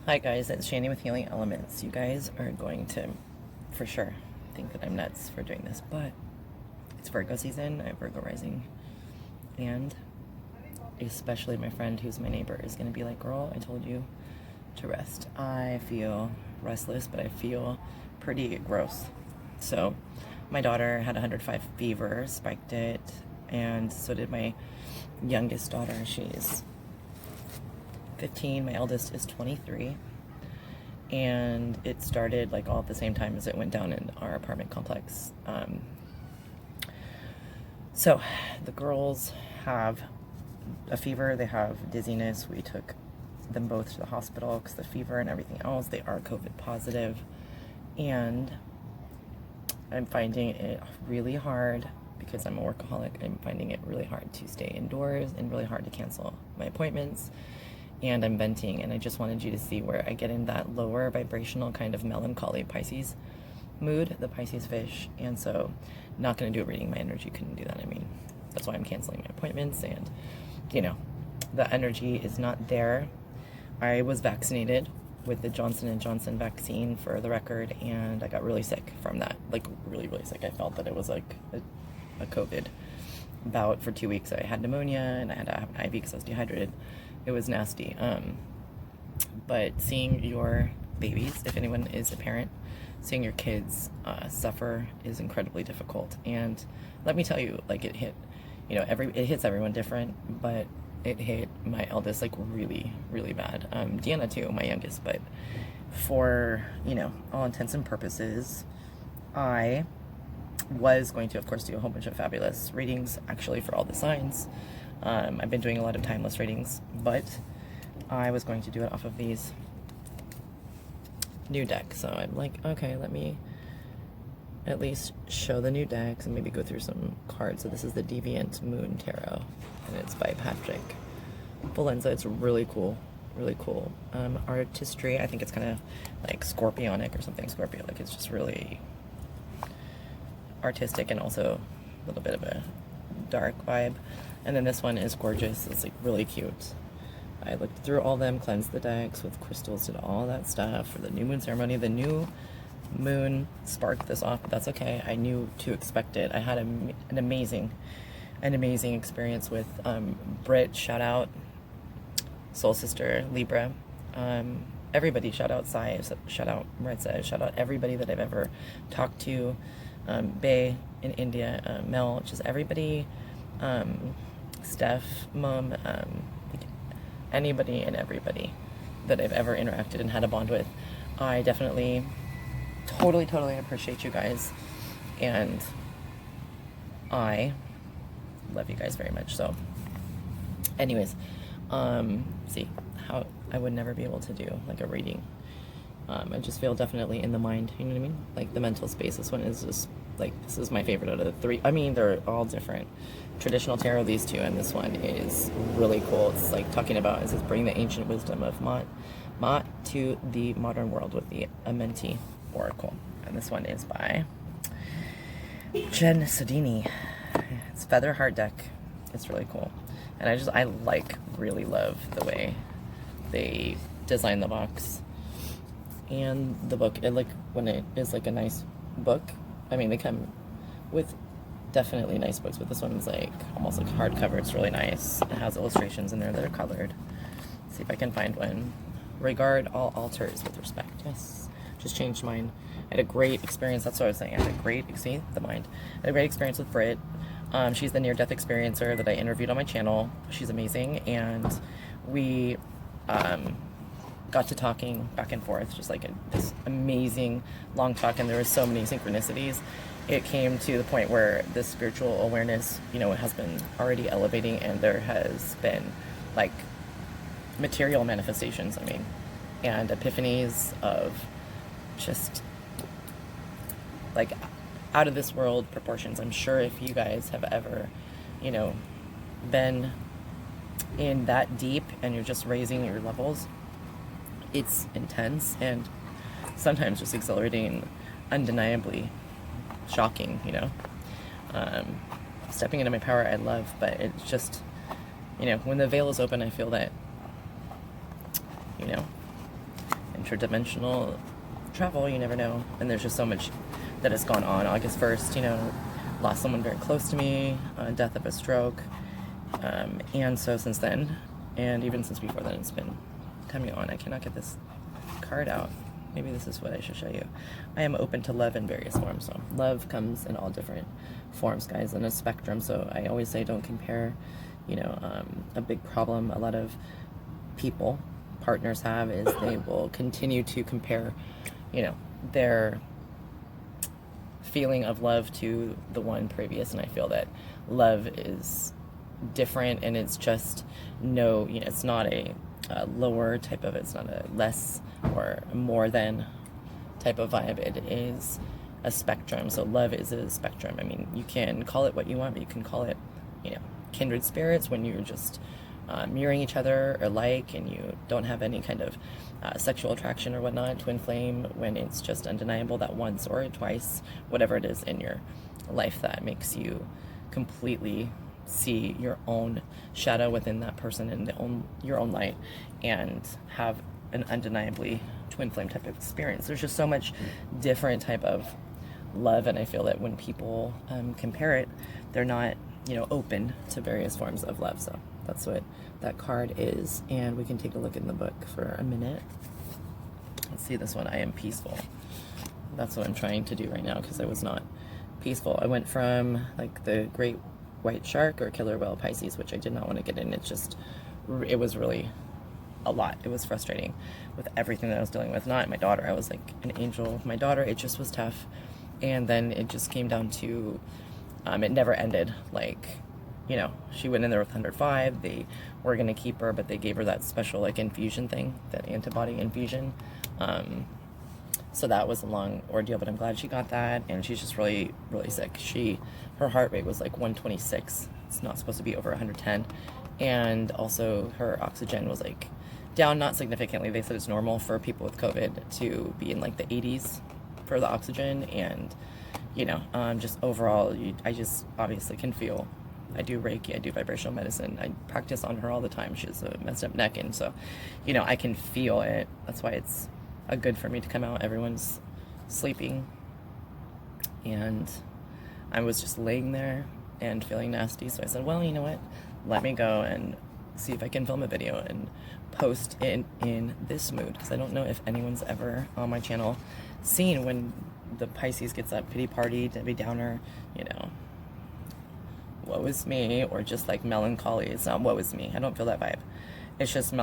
Hi guys, it's Shanny with Healing Elements. You guys are going to, for sure, think that I'm nuts for doing this, but it's Virgo season. I have Virgo rising, and especially my friend who's my neighbor is going to be like, girl, I told you to rest. I feel restless, but I feel pretty gross. So my daughter had 105 fever, spiked it, and so did my youngest daughter. She's 15, my eldest is 23, and it started like all at the same time as it went down in our apartment complex. So the girls have a fever, they have dizziness. We took them both to the hospital because the fever and everything else, they are COVID positive, and I'm finding it really hard because I'm a workaholic. I'm finding it really hard to stay indoors and really hard to cancel my appointments. And I'm venting, and I just wanted you to see where I get in that lower vibrational kind of melancholy Pisces mood, the Pisces fish. And so not going to do a reading. My energy couldn't do that. I mean, that's why I'm canceling my appointments, and the energy is not there. I was vaccinated with the Johnson & Johnson vaccine, for the record, and I got really sick from that, like really, really sick. I felt that it was like a COVID bout for 2 weeks. I had pneumonia, and I had to have an IV because I was dehydrated. It was nasty. But seeing your babies, if anyone is a parent, seeing your kids suffer is incredibly difficult. And let me tell you, like, it hit, it hits everyone different, but it hit my eldest like really, really bad. Deanna too, my youngest, but for, all intents and purposes, I was going to, of course, do a whole bunch of fabulous readings, actually, for all the signs. I've been doing a lot of timeless readings, but I was going to do it off of these new decks. So I'm like, okay, let me at least show the new decks and maybe go through some cards. So this is the Deviant Moon Tarot, and it's by Patrick Valenza. It's really cool, really cool. Artistry, I think it's kind of like scorpionic or something, Scorpio. Like, it's just really artistic and also a little bit of a dark vibe. And then this one is gorgeous. It's like really cute. I looked through all them, cleansed the decks with crystals, did all that stuff for the new moon ceremony. The new moon sparked this off, but that's okay. I knew to expect it. I had an amazing experience with Brit. Shout out Soul Sister Libra. Everybody, shout out Sai, shout out Maritza, shout out everybody that I've ever talked to. Bay in India, Mel, just everybody, Steph, Mom, anybody and everybody that I've ever interacted and had a bond with. I definitely, totally appreciate you guys, and I love you guys very much. So anyways, see how I would never be able to do like a reading. I just feel definitely in the mind, you know what I mean? Like the mental space. This one is just like, this is my favorite out of the three. I mean, they're all different. Traditional tarot, these two, and this one is really cool. It's like talking about, it says, bring the ancient wisdom of Ma'at to the modern world with the AMENTI Oracle. And this one is by Jen Sodini. It's Feather Heart deck. It's really cool. And I really love the way they design the box and the book. It, like, when it is like a nice book, I mean, they come with definitely nice books, but this one's like almost like hardcover. It's really nice. It has illustrations in there that are colored. Let's see if I can find one. Regard all altars with respect. Yes, just changed mine. I had a great experience. That's what I was saying. I had a great, see, the mind. I had a great experience with Brit. She's the near-death experiencer that I interviewed on my channel. She's amazing, and we got to talking back and forth, just like this amazing long talk, and there were so many synchronicities. It came to the point where this spiritual awareness, it has been already elevating, and there has been like material manifestations, I mean, and epiphanies of just like out of this world proportions. I'm sure if you guys have ever, been in that deep and you're just raising your levels, it's intense and sometimes just exhilarating and undeniably shocking, stepping into my power I love, but it's just, when the veil is open, I feel that, interdimensional travel, you never know. And there's just so much that has gone on. August 1st, you know, lost someone very close to me, death of a stroke. And so since then, and even since before then, it's been coming on. I cannot get this card out. Maybe this is what I should show you. I am open to love in various forms. So love comes in all different forms, guys, in a spectrum. So I always say don't compare, you know, a big problem a lot of people, partners have is they will continue to compare, you know, their feeling of love to the one previous. And I feel that love is different, and it's just no, you know, it's not a lower type of, it's not a less or more than type of vibe. It is a spectrum. So love is a spectrum. I mean, you can call it what you want, but you can call it, you know, kindred spirits when you're just mirroring each other alike and you don't have any kind of sexual attraction or whatnot. Twin flame when it's just undeniable that once or twice, whatever it is in your life that makes you completely see your own shadow within that person and your own light and have an undeniably twin flame type of experience. There's just so much different type of love, and I feel that when people compare it, they're not, you know, open to various forms of love. So that's what that card is, and we can take a look in the book for a minute. Let's see this one. I am peaceful. That's what I'm trying to do right now because I was not peaceful. I went from like the great white shark or killer whale Pisces, which I did not want to get in. It's just, it was really a lot. It was frustrating with everything that I was dealing with. Not my daughter. I was like an angel with my daughter. It just was tough. And then it just came down to, it never ended. Like, you know, she went in there with 105. They were going to keep her, but they gave her that special like infusion thing, that antibody infusion. So that was a long ordeal, but I'm glad she got that. And she's just really, really sick. Her heart rate was like 126. It's not supposed to be over 110. And also her oxygen was like down, not significantly. They said it's normal for people with COVID to be in like the 80s for the oxygen. And, you know, just overall, I just obviously can feel. I do Reiki, I do vibrational medicine. I practice on her all the time. She has a messed up neck. And so, you know, I can feel it. That's why it's good for me to come out. Everyone's sleeping. And I was just laying there and feeling nasty. So I said, well, you know what? Let me go and see if I can film a video and post it in this mood. Because I don't know if anyone's ever on my channel seen when the Pisces gets that pity party, Debbie Downer, you know, woe is me, or just like melancholy. It's not woe is me. I don't feel that vibe. It's just